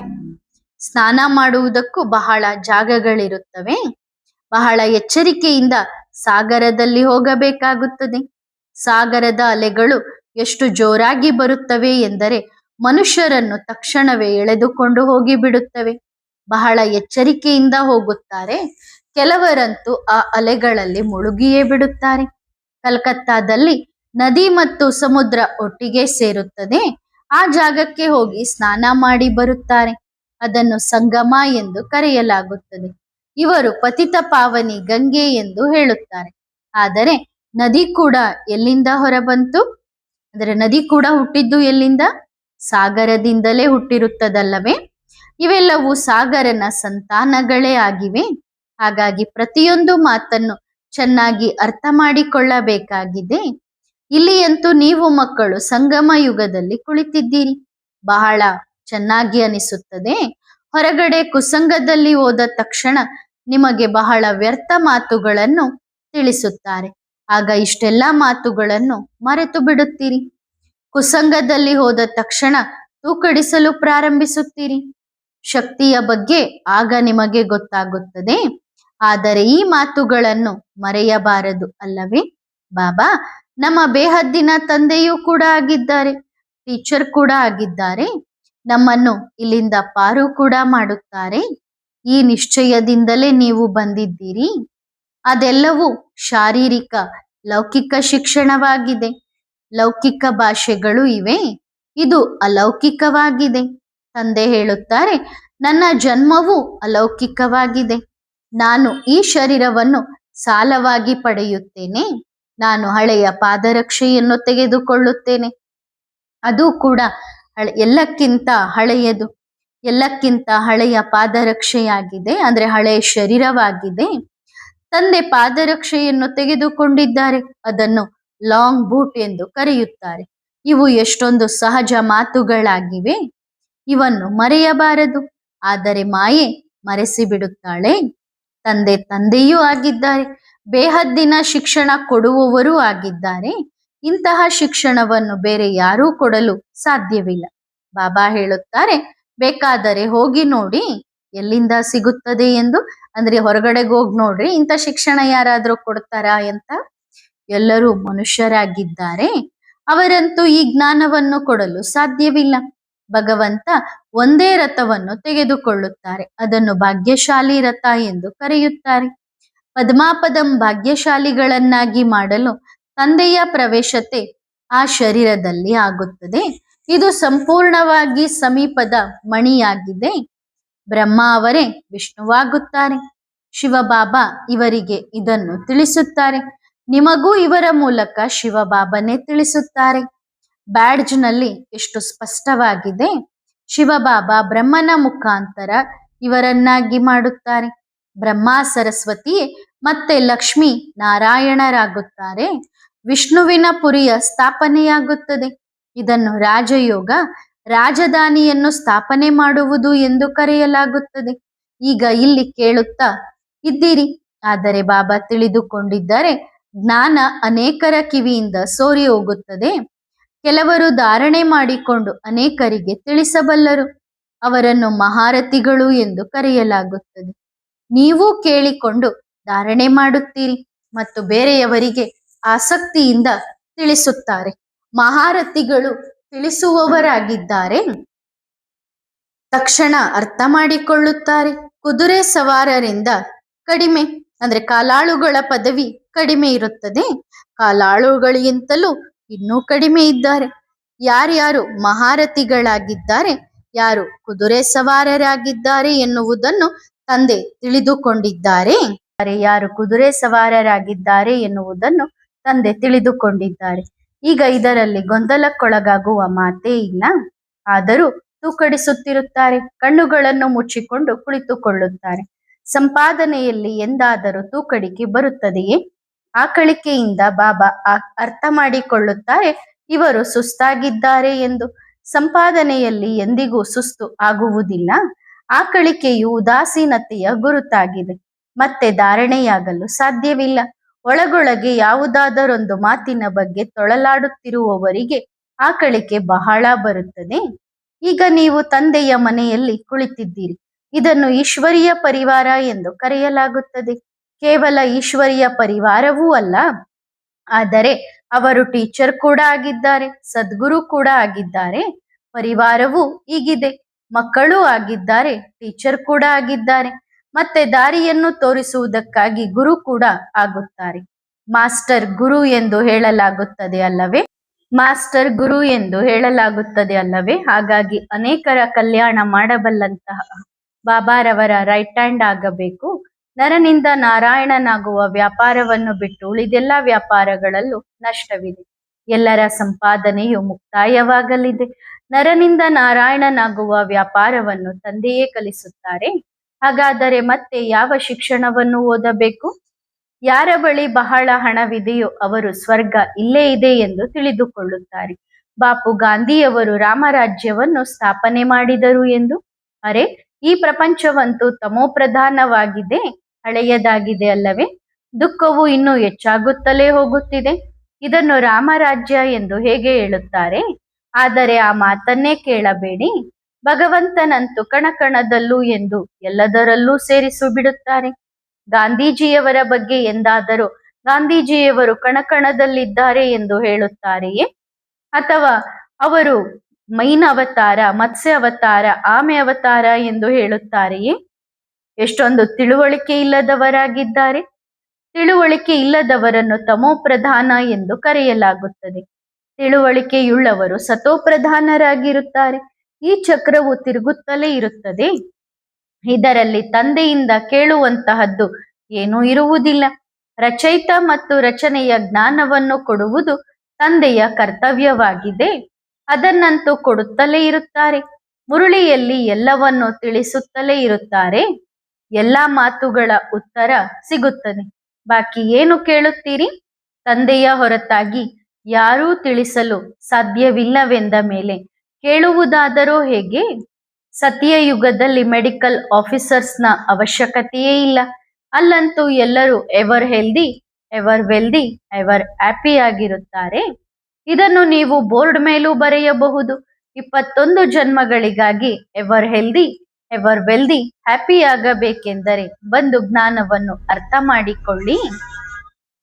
ಸ್ನಾನ ಮಾಡುವುದಕ್ಕೂ ಬಹಳ ಜಾಗಗಳಿರುತ್ತವೆ. ಬಹಳ ಎಚ್ಚರಿಕೆಯಿಂದ ಸಾಗರದಲ್ಲಿ ಹೋಗಬೇಕಾಗುತ್ತದೆ. ಸಾಗರದ ಅಲೆಗಳು ಎಷ್ಟು ಜೋರಾಗಿ ಬರುತ್ತವೆ ಎಂದರೆ ಮನುಷ್ಯರನ್ನು ತಕ್ಷಣವೇ ಎಳೆದುಕೊಂಡು ಹೋಗಿ ಬಿಡುತ್ತವೆ. ಬಹಳ ಎಚ್ಚರಿಕೆಯಿಂದ ಹೋಗುತ್ತಾರೆ. ಕೆಲವರಂತೂ ಆ ಅಲೆಗಳಲ್ಲಿ ಮುಳುಗಿಯೇ ಬಿಡುತ್ತಾರೆ. ಕಲ್ಕತ್ತಾದಲ್ಲಿ ನದಿ ಮತ್ತು ಸಮುದ್ರ ಒಟ್ಟಿಗೆ ಸೇರುತ್ತದೆ. ಆ ಜಾಗಕ್ಕೆ ಹೋಗಿ ಸ್ನಾನ ಮಾಡಿ ಬರುತ್ತಾರೆ. ಅದನ್ನು ಸಂಗಮ ಎಂದು ಕರೆಯಲಾಗುತ್ತದೆ. ಇವರು ಪತಿತ ಪಾವನಿ ಗಂಗೆ ಎಂದು ಹೇಳುತ್ತಾರೆ. ಆದರೆ ನದಿ ಕೂಡ ಎಲ್ಲಿಂದ ಹೊರಬಂತು? ಅಂದರೆ ನದಿ ಕೂಡ ಹುಟ್ಟಿದ್ದು ಎಲ್ಲಿಂದ? ಸಾಗರದಿಂದಲೇ ಹುಟ್ಟಿರುತ್ತದಲ್ಲವೇ? ಇವೆಲ್ಲವೂ ಸಾಗರನ ಸಂತಾನಗಳೇ ಆಗಿವೆ. ಹಾಗಾಗಿ ಪ್ರತಿಯೊಂದು ಮಾತನ್ನು ಚೆನ್ನಾಗಿ ಅರ್ಥ ಮಾಡಿಕೊಳ್ಳಬೇಕಾಗಿದೆ. ಇಲ್ಲಿಯಂತೂ ನೀವು ಮಕ್ಕಳು ಸಂಗಮ ಯುಗದಲ್ಲಿ ಕುಳಿತಿದ್ದೀರಿ. ಬಹಳ ಚೆನ್ನಾಗಿ ಅನಿಸುತ್ತದೆ. ಹೊರಗಡೆ ಕುಸಂಗದಲ್ಲಿ ಹೋದ ತಕ್ಷಣ ನಿಮಗೆ ಬಹಳ ವ್ಯರ್ಥ ಮಾತುಗಳನ್ನು ತಿಳಿಸುತ್ತಾರೆ. ಆಗ ಇಷ್ಟೆಲ್ಲ ಮಾತುಗಳನ್ನು ಮರೆತು ಬಿಡುತ್ತೀರಿ. ಕುಸಂಗದಲ್ಲಿ ಹೋದ ತಕ್ಷಣ ತೂಕಡಿಸಲು ಪ್ರಾರಂಭಿಸುತ್ತೀರಿ. ಶಕ್ತಿಯ ಬಗ್ಗೆ ಆಗ ನಿಮಗೆ ಗೊತ್ತಾಗುತ್ತದೆ. ಆದರೆ ಈ ಮಾತುಗಳನ್ನು ಮರೆಯಬಾರದು ಅಲ್ಲವೇ? ಬಾಬಾ ನಮ್ಮ ಬೇಹದ್ದಿನ ತಂದೆಯೂ ಕೂಡ ಆಗಿದ್ದಾರೆ, ಟೀಚರ್ ಕೂಡ ಆಗಿದ್ದಾರೆ. ನಮ್ಮನ್ನು ಇಲ್ಲಿಂದ ಪಾರು ಕೂಡ ಮಾಡುತ್ತಾರೆ. ಈ ನಿಶ್ಚಯದಿಂದಲೇ ನೀವು ಬಂದಿದ್ದೀರಿ. ಅದೆಲ್ಲವೂ ಶಾರೀರಿಕ ಲೌಕಿಕ ಶಿಕ್ಷಣವಾಗಿದೆ. ಲೌಕಿಕ ಭಾಷೆಗಳು ಇವೆ, ಇದು ಅಲೌಕಿಕವಾಗಿದೆ. ತಂದೆ ಹೇಳುತ್ತಾರೆ, ನನ್ನ ಜನ್ಮವೂ ಅಲೌಕಿಕವಾಗಿದೆ. ನಾನು ಈ ಶರೀರವನ್ನು ಸಾಲವಾಗಿ ಪಡೆಯುತ್ತೇನೆ. ನಾನು ಹಳೆಯ ಪಾದರಕ್ಷೆಯನ್ನು ತೆಗೆದುಕೊಳ್ಳುತ್ತೇನೆ. ಅದು ಕೂಡ ಎಲ್ಲಕ್ಕಿಂತ ಹಳೆಯದು, ಎಲ್ಲಕ್ಕಿಂತ ಹಳೆಯ ಪಾದರಕ್ಷೆಯಾಗಿದೆ. ಅಂದ್ರೆ ಹಳೆಯ ಶರೀರವಾಗಿದೆ. ತಂದೆ ಪಾದರಕ್ಷೆಯನ್ನು ತೆಗೆದುಕೊಂಡಿದ್ದಾರೆ. ಅದನ್ನು ಲಾಂಗ್ ಬೂಟ್ ಎಂದು ಕರೆಯುತ್ತಾರೆ. ಇವು ಎಷ್ಟೊಂದು ಸಹಜ ಮಾತುಗಳಾಗಿವೆ. ಇವನ್ನು ಮರೆಯಬಾರದು. ಆದರೆ ಮಾಯೆ ಮರೆಸಿಬಿಡುತ್ತಾಳೆ. ತಂದೆ ತಂದೆಯೂ ಆಗಿದ್ದಾರೆ, ಬೇಹದ್ದಿನ ಶಿಕ್ಷಣ ಕೊಡುವವರೂ ಆಗಿದ್ದಾರೆ. ಇಂತಹ ಶಿಕ್ಷಣವನ್ನು ಬೇರೆ ಯಾರೂ ಕೊಡಲು ಸಾಧ್ಯವಿಲ್ಲ. ಬಾಬಾ ಹೇಳುತ್ತಾರೆ, ಬೇಕಾದರೆ ಹೋಗಿ ನೋಡಿ ಎಲ್ಲಿಂದ ಸಿಗುತ್ತದೆ ಎಂದು. ಅಂದ್ರೆ ಹೊರಗಡೆಗೆ ಹೋಗಿ ನೋಡ್ರಿ, ಇಂಥ ಶಿಕ್ಷಣ ಯಾರಾದ್ರೂ ಕೊಡ್ತಾರಾ ಅಂತ. ಎಲ್ಲರೂ ಮನುಷ್ಯರಾಗಿದ್ದಾರೆ, ಅವರಂತೂ ಈ ಜ್ಞಾನವನ್ನು ಕೊಡಲು ಸಾಧ್ಯವಿಲ್ಲ. ಭಗವಂತ ಒಂದೇ ರಥವನ್ನು ತೆಗೆದುಕೊಳ್ಳುತ್ತಾರೆ. ಅದನ್ನು ಭಾಗ್ಯಶಾಲಿ ರಥ ಎಂದು ಕರೆಯುತ್ತಾರೆ. ಪದ್ಮಾಪದಂ ಭಾಗ್ಯಶಾಲಿಗಳನ್ನಾಗಿ ಮಾಡಲು ತಂದೆಯ ಪ್ರವೇಶತೆ ಆ ಶರೀರದಲ್ಲಿ ಆಗುತ್ತದೆ. ಇದು ಸಂಪೂರ್ಣವಾಗಿ ಸಮೀಪದ ಮಣಿಯಾಗಿದೆ. ಬ್ರಹ್ಮ ಅವರೇ ವಿಷ್ಣುವಾಗುತ್ತಾರೆ. ಶಿವಬಾಬಾ ಇವರಿಗೆ ಇದನ್ನು ತಿಳಿಸುತ್ತಾರೆ. ನಿಮಗೂ ಇವರ ಮೂಲಕ ಶಿವಬಾಬನೇ ತಿಳಿಸುತ್ತಾರೆ. ಬ್ಯಾಡ್ಜ್ನಲ್ಲಿ ಎಷ್ಟು ಸ್ಪಷ್ಟವಾಗಿದೆ. ಶಿವಬಾಬಾ ಬ್ರಹ್ಮನ ಮುಖಾಂತರ ಇವರನ್ನಾಗಿ ಮಾಡುತ್ತಾರೆ. ಬ್ರಹ್ಮ ಸರಸ್ವತಿಯೇ ಮತ್ತೆ ಲಕ್ಷ್ಮೀ ನಾರಾಯಣರಾಗುತ್ತಾರೆ. ವಿಷ್ಣುವಿನ ಪುರಿಯ ಸ್ಥಾಪನೆಯಾಗುತ್ತದೆ. ಇದನ್ನು ರಾಜಯೋಗ, ರಾಜಧಾನಿಯನ್ನು ಸ್ಥಾಪನೆ ಮಾಡುವುದು ಎಂದು ಕರೆಯಲಾಗುತ್ತದೆ. ಈಗ ಇಲ್ಲಿ ಕೇಳುತ್ತಾ ಇದ್ದೀರಿ, ಆದರೆ ಬಾಬಾ ತಿಳಿದುಕೊಂಡಿದ್ದರೆ ಜ್ಞಾನ ಅನೇಕರ ಕಿವಿಯಿಂದ ಸೋರಿ ಹೋಗುತ್ತದೆ. ಕೆಲವರು ಧಾರಣೆ ಮಾಡಿಕೊಂಡು ಅನೇಕರಿಗೆ ತಿಳಿಸಬಲ್ಲರು. ಅವರನ್ನು ಮಹಾರಥಿಗಳು ಎಂದು ಕರೆಯಲಾಗುತ್ತದೆ. ನೀವು ಕೇಳಿಕೊಂಡು ಧಾರಣೆ ಮಾಡುತ್ತೀರಿ ಮತ್ತು ಬೇರೆಯವರಿಗೆ ಆಸಕ್ತಿಯಿಂದ ತಿಳಿಸುತ್ತಾರೆ. ಮಹಾರಥಿಗಳು ತಿಳಿಸುವವರಾಗಿದ್ದಾರೆ, ತಕ್ಷಣ ಅರ್ಥ ಮಾಡಿಕೊಳ್ಳುತ್ತಾರೆ. ಕುದುರೆ ಸವಾರರಿಂದ ಕಡಿಮೆ ಅಂದ್ರೆ ಕಾಲಾಳುಗಳ ಪದವಿ ಕಡಿಮೆ ಇರುತ್ತದೆ. ಕಾಲಾಳುಗಳಿಗಿಂತಲೂ ಇನ್ನೂ ಕಡಿಮೆ ಇದ್ದಾರೆ. ಯಾರ್ಯಾರು ಮಹಾರಥಿಗಳಾಗಿದ್ದಾರೆ, ಯಾರು ಕುದುರೆ ಸವಾರರಾಗಿದ್ದಾರೆ ಎನ್ನುವುದನ್ನು ತಂದೆ ತಿಳಿದುಕೊಂಡಿದ್ದಾರೆ. ಯಾರು ಕುದುರೆ ಸವಾರರಾಗಿದ್ದಾರೆ ಎನ್ನುವುದನ್ನು ತಂದೆ ತಿಳಿದುಕೊಂಡಿದ್ದಾರೆ. ಈಗ ಇದರಲ್ಲಿ ಗೊಂದಲಕ್ಕೊಳಗಾಗುವ ಮಾತೇ ಇಲ್ಲ. ಆದರೂ ತೂಕಡಿಸುತ್ತಿರುತ್ತಾರೆ. ಕಣ್ಣುಗಳನ್ನು ಮುಚ್ಚಿಕೊಂಡು ಕುಳಿತುಕೊಳ್ಳುತ್ತಾರೆ. ಸಂಪಾದನೆಯಲ್ಲಿ ಎಂದಾದರೂ ತೂಕಡಿಕೆ ಬರುತ್ತದೆಯೇ? ಆಕಳಿಕೆಯಿಂದ ಬಾಬಾ ಅರ್ಥ ಮಾಡಿಕೊಳ್ಳುತ್ತಾರೆ ಇವರು ಸುಸ್ತಾಗಿದ್ದಾರೆ ಎಂದು. ಸಂಪಾದನೆಯಲ್ಲಿ ಎಂದಿಗೂ ಸುಸ್ತು ಆಗುವುದಿಲ್ಲ. ಆಕಳಿಕೆಯು ಉದಾಸೀನತೆಯ ಗುರುತಾಗಿದೆ. ಮತ್ತೆ ಧಾರಣೆಯಾಗಲು ಸಾಧ್ಯವಿಲ್ಲ. ಒಳಗೊಳಗೆ ಯಾವುದಾದರೊಂದು ಮಾತಿನ ಬಗ್ಗೆ ತೊಳಲಾಡುತ್ತಿರುವವರಿಗೆ ಆಕಳಿಕೆ ಬಹಳ ಬರುತ್ತದೆ. ಈಗ ನೀವು ತಂದೆಯ ಮನೆಯಲ್ಲಿ ಕುಳಿತಿದ್ದೀರಿ. ಇದನ್ನು ಈಶ್ವರೀಯ ಪರಿವಾರ ಎಂದು ಕರೆಯಲಾಗುತ್ತದೆ. ಕೇವಲ ಈಶ್ವರೀಯ ಪರಿವಾರವೂ ಅಲ್ಲ, ಆದರೆ ಅವರು ಟೀಚರ್ ಕೂಡ ಆಗಿದ್ದಾರೆ, ಸದ್ಗುರು ಕೂಡ ಆಗಿದ್ದಾರೆ. ಪರಿವಾರವೂ ಹೀಗಿದೆ, ಮಕ್ಕಳೂ ಆಗಿದ್ದಾರೆ, ಟೀಚರ್ ಕೂಡ ಆಗಿದ್ದಾರೆ, ಮತ್ತೆ ದಾರಿಯನ್ನು ತೋರಿಸುವುದಕ್ಕಾಗಿ ಗುರು ಕೂಡ ಆಗುತ್ತಾರೆ. ಮಾಸ್ಟರ್ ಗುರು ಎಂದು ಹೇಳಲಾಗುತ್ತದೆ ಅಲ್ಲವೇ? ಮಾಸ್ಟರ್ ಗುರು ಎಂದು ಹೇಳಲಾಗುತ್ತದೆ ಅಲ್ಲವೇ? ಹಾಗಾಗಿ ಅನೇಕರ ಕಲ್ಯಾಣ ಮಾಡಬಲ್ಲಂತಹ ಬಾಬಾರವರ ರೈಟ್ ಹ್ಯಾಂಡ್ ಆಗಬೇಕು. ನರನಿಂದ ನಾರಾಯಣನಾಗುವ ವ್ಯಾಪಾರವನ್ನು ಬಿಟ್ಟು ಉಳಿದೆಲ್ಲ ವ್ಯಾಪಾರಗಳಲ್ಲೂ ನಷ್ಟವಿದೆ. ಎಲ್ಲರ ಸಂಪಾದನೆಯು ಮುಕ್ತಾಯವಾಗಲಿದೆ. ನರನಿಂದ ನಾರಾಯಣನಾಗುವ ವ್ಯಾಪಾರವನ್ನು ತಂದೆಯೇ ಕಲಿಸುತ್ತಾರೆ. ಹಾಗಾದರೆ ಮತ್ತೆ ಯಾವ ಶಿಕ್ಷಣವನ್ನು ಓದಬೇಕು? ಯಾರ ಬಳಿ ಬಹಳ ಹಣವಿದೆಯೋ ಅವರು ಸ್ವರ್ಗ ಇಲ್ಲೇ ಇದೆ ಎಂದು ತಿಳಿದುಕೊಳ್ಳುತ್ತಾರೆ. ಬಾಪು ಗಾಂಧಿಯವರು ರಾಮರಾಜ್ಯವನ್ನು ಸ್ಥಾಪನೆ ಮಾಡಿದರು ಎಂದು. ಅರೆ, ಈ ಪ್ರಪಂಚವಂತೂ ತಮೋಪ್ರಧಾನವಾಗಿದೆ, ಹಳೆಯದಾಗಿದೆ ಅಲ್ಲವೇ? ದುಃಖವು ಇನ್ನೂ ಹೆಚ್ಚಾಗುತ್ತಲೇ ಹೋಗುತ್ತಿದೆ. ಇದನ್ನು ರಾಮರಾಜ್ಯ ಎಂದು ಹೇಗೆ ಹೇಳುತ್ತಾರೆ? ಆದರೆ ಆ ಮಾತನ್ನೇ ಕೇಳಬೇಡಿ. ಭಗವಂತನಂತೂ ಕಣಕಣದಲ್ಲೂ ಎಂದು ಎಲ್ಲದರಲ್ಲೂ ಸೇರಿಸಿ ಬಿಡುತ್ತಾರೆ. ಗಾಂಧೀಜಿಯವರ ಬಗ್ಗೆ ಎಂದಾದರೂ ಗಾಂಧೀಜಿಯವರು ಕಣಕಣದಲ್ಲಿದ್ದಾರೆ ಎಂದು ಹೇಳುತ್ತಾರೆಯೇ? ಅಥವಾ ಅವರು ಮೈನ್ ಅವತಾರ, ಮತ್ಸ್ಯ ಅವತಾರ, ಆಮೆ ಅವತಾರ ಎಂದು ಹೇಳುತ್ತಾರೆಯೇ? ಎಷ್ಟೊಂದು ತಿಳುವಳಿಕೆ ಇಲ್ಲದವರಾಗಿದ್ದಾರೆ. ತಿಳುವಳಿಕೆ ಇಲ್ಲದವರನ್ನು ತಮೋಪ್ರಧಾನ ಎಂದು ಕರೆಯಲಾಗುತ್ತದೆ. ತಿಳುವಳಿಕೆಯುಳ್ಳವರು ಸತೋಪ್ರಧಾನರಾಗಿರುತ್ತಾರೆ. ಈ ಚಕ್ರವು ತಿರುಗುತ್ತಲೇ ಇರುತ್ತದೆ. ಇದರಲ್ಲಿ ತಂದೆಯಿಂದ ಕೇಳುವಂತಹದ್ದು ಏನೂ ಇರುವುದಿಲ್ಲ. ರಚಯಿತ ಮತ್ತು ರಚನೆಯ ಜ್ಞಾನವನ್ನು ಕೊಡುವುದು ತಂದೆಯ ಕರ್ತವ್ಯವಾಗಿದೆ. ಅದನ್ನಂತೂ ಕೊಡುತ್ತಲೇ ಇರುತ್ತಾರೆ. ಮುರುಳಿಯಲ್ಲಿ ಎಲ್ಲವನ್ನು ತಿಳಿಸುತ್ತಲೇ ಇರುತ್ತಾರೆ. ಎಲ್ಲ ಮಾತುಗಳ ಉತ್ತರ ಸಿಗುತ್ತದೆ. ಬಾಕಿ ಏನು ಕೇಳುತ್ತೀರಿ? ತಂದೆಯ ಹೊರತಾಗಿ ಯಾರೂ ತಿಳಿಸಲು ಸಾಧ್ಯವಿಲ್ಲವೆಂದ ಮೇಲೆ ಕೇಳುವುದಾದರೂ ಹೇಗೆ? ಸತ್ಯಯುಗದಲ್ಲಿ ಮೆಡಿಕಲ್ ಆಫೀಸರ್ಸ್ನ ಅವಶ್ಯಕತೆಯೇ ಇಲ್ಲ. ಅಲ್ಲಂತೂ ಎಲ್ಲರೂ ever healthy, ever wealthy, ever happy ಆಗಿರುತ್ತಾರೆ. ಇದನ್ನು ನೀವು ಬೋರ್ಡ್ ಮೇಲೂ ಬರೆಯಬಹುದು. 21 ಜನ್ಮಗಳಿಗಾಗಿ ever healthy, ever wealthy, happy ಆಗಬೇಕೆಂದರೆ ಬಂದು ಜ್ಞಾನವನ್ನು ಅರ್ಥ ಮಾಡಿಕೊಳ್ಳಿ.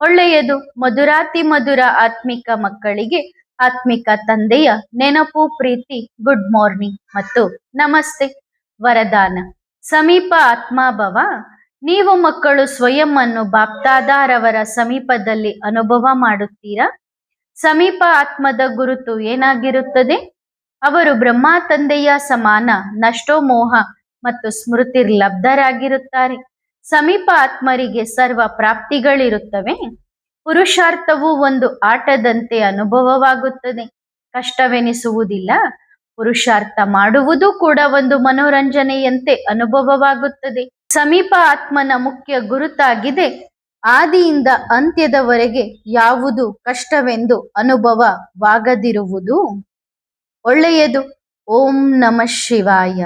ಒಳ್ಳೆಯದು. ಮಧುರಾತಿ ಮಧುರ ಆತ್ಮಿಕ ಮಕ್ಕಳಿಗೆ ಆತ್ಮಿಕ ತಂದೆಯ ನೆನಪು, ಪ್ರೀತಿ, ಗುಡ್ ಮಾರ್ನಿಂಗ್ ಮತ್ತು ನಮಸ್ತೆ. ವರದಾನ: ಸಮೀಪ ಆತ್ಮಾಭವ. ನೀವು ಮಕ್ಕಳು ಸ್ವಯಂ ಅನ್ನು ಬಾಪ್ದಾದಾರವರ ಸಮೀಪದಲ್ಲಿ ಅನುಭವ ಮಾಡುತ್ತೀರಾ? ಸಮೀಪ ಆತ್ಮದ ಗುರುತು ಏನಾಗಿರುತ್ತದೆ? ಅವರು ಬ್ರಹ್ಮ ತಂದೆಯ ಸಮಾನ ನಷ್ಟೋ ಮೋಹ ಮತ್ತು ಸ್ಮೃತಿರ್ಲಬ್ಧರಾಗಿರುತ್ತಾರೆ. ಸಮೀಪ ಆತ್ಮರಿಗೆ ಸರ್ವ ಪ್ರಾಪ್ತಿಗಳಿರುತ್ತವೆ. ಪುರುಷಾರ್ಥವು ಒಂದು ಆಟದಂತೆ ಅನುಭವವಾಗುತ್ತದೆ. ಕಷ್ಟವೆನಿಸುವುದಿಲ್ಲ. ಪುರುಷಾರ್ಥ ಮಾಡುವುದು ಕೂಡ ಒಂದು ಮನೋರಂಜನೆಯಂತೆ ಅನುಭವವಾಗುತ್ತದೆ. ಸಮೀಪ ಆತ್ಮನ ಮುಖ್ಯ ಗುರುತಾಗಿದೆ. ಆದಿಯಿಂದ ಅಂತ್ಯದವರೆಗೆ ಯಾವುದು ಕಷ್ಟವೆಂದು ಅನುಭವವಾಗದಿರುವುದು ಒಳ್ಳೆಯದು. ಓಂ ನಮಃ ಶಿವಾಯ.